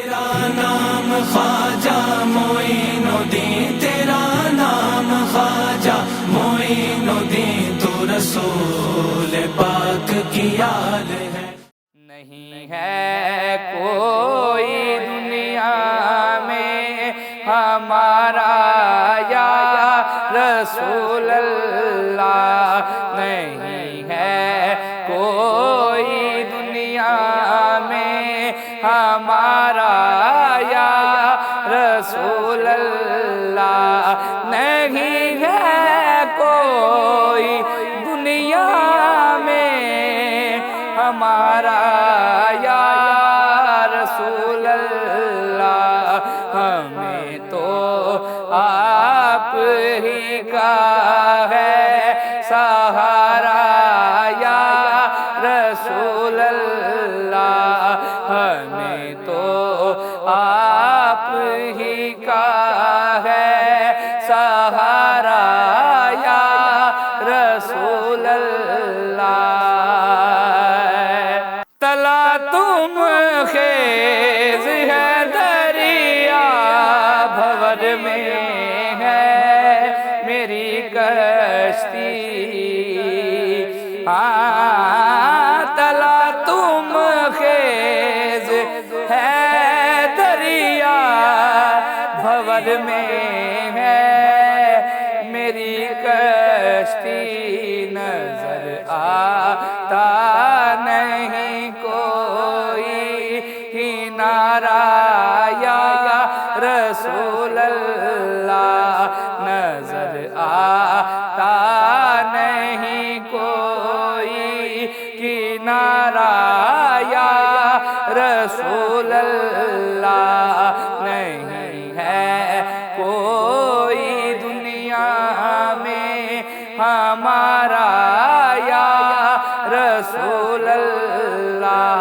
تیرا نام خواجہ معین الدین، تیرا نام خواجہ معین الدین، تو رسول پاک کی آل ہے۔ نہیں ہے کوئی دنیا میں ہمارا یا رسول اللہ، نہیں ہے کوئی دنیا میں ہمارا یا رسول اللہ، نہیں ہے کوئی دنیا میں ہمارا یا رسول اللہ، ہمیں تو آپ ہی کا ہے سہارا یا رسول اللہ، ہمیں تو آپ ہی کا ہے سہارا یا رسول اللہ۔ تلا تم خیز ہے دریا بھور میں ہے میری کشتی، تلا تم خیز ہے دریا بھور میں ہے میری کشتی، نظر آتا نہیں کوئی کنارہ یا رسول اللہ، نظر آتا نہیں کوئی کنارہ یا رسول اللہ، نہیں ہے کوئی دنیا میں ہمارا یا رسول اللہ۔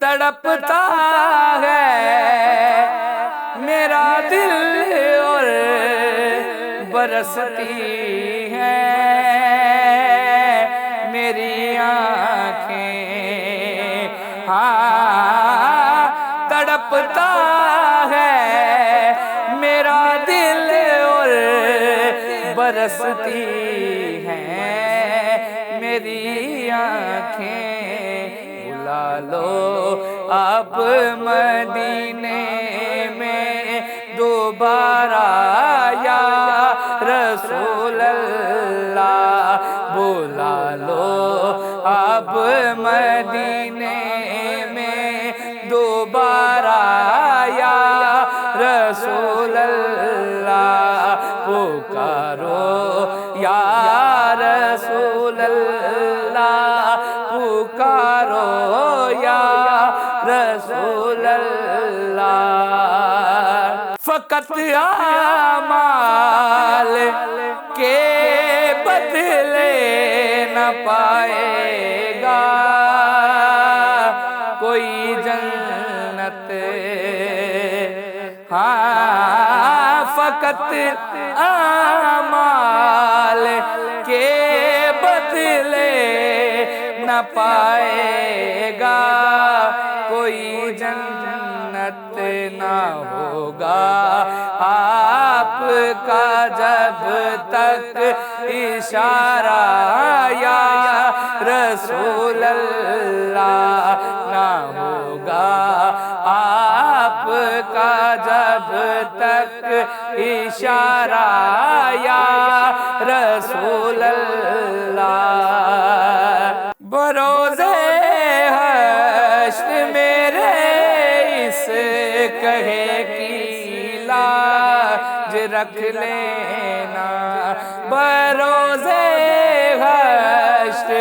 تڑپتا ہے میرا دل اور برستی ہے میری آنکھیں، تڑپتا ہے میرا دل اور برستی ہیں میری آنکھیں، بلا لو اب مدینے میں دوبارہ یا رسول اللہ، بلا لو اب مدینے میں دوبارہ یا رسول اللہ، پکارو یا رسول اللہ، پکارو یا رسول اللہ، فقط اعمال کے بدلے نہ پائے گا کوئی جنت، فقط اعمال کے بدلے نہ پائے گا کوئی جنت، نہ ہوگا آپ کا جب تک اشارہ یا رسول اللہ، نہ ہوگا آپ کا جب تک اشارہ یا رسول اللہ، بروز حشر میرے اس کہے کی لاج رکھ لینا، بروز حشر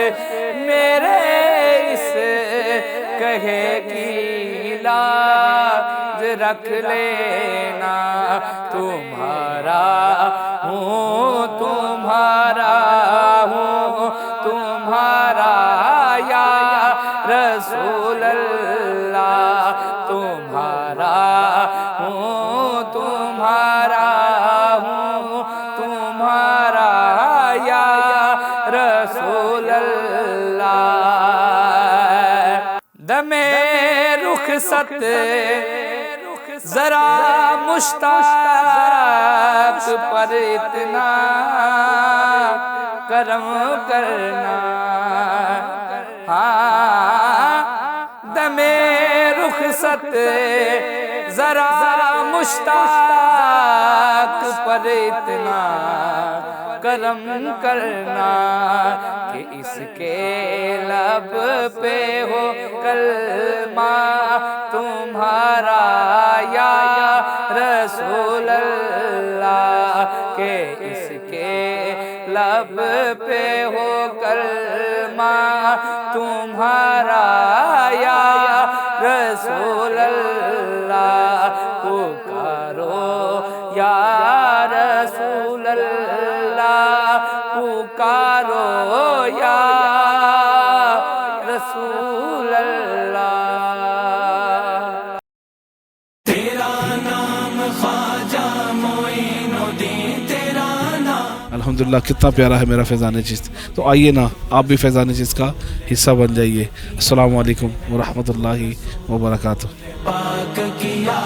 میرے اس کہے کی لاج رکھ لینا، تمہارا ہوں تمہارا ہوں تمہارا یا رسول اللہ، تمہارا ہوں تمہارا ہوں تمہارا یا رسول اللہ، دم رخ رخصت ذرا مشتاق پر اتنا کرم کرنا، ہاں دم رخصت ذرا مشتاق پر اتنا کرم کرنا کہ اس کے لب پہ ہو کلمہ تمہارا یا رسول اللہ، کہ اس کے لب پہ ہو کلمہ تمہارا یا رسول اللہ، پکارو یا رسول اللہ، پکارو یا رسول اللہ۔ تیرا نام خواجہ معین الدین، تیرا نام۔ الحمدللہ کتنا پیارا ہے میرا فیضان چشت، تو آئیے نا آپ بھی فیضان چشت کا حصہ بن جائیے۔ السلام علیکم ورحمۃ اللہ وبرکاتہ۔ پاک کیا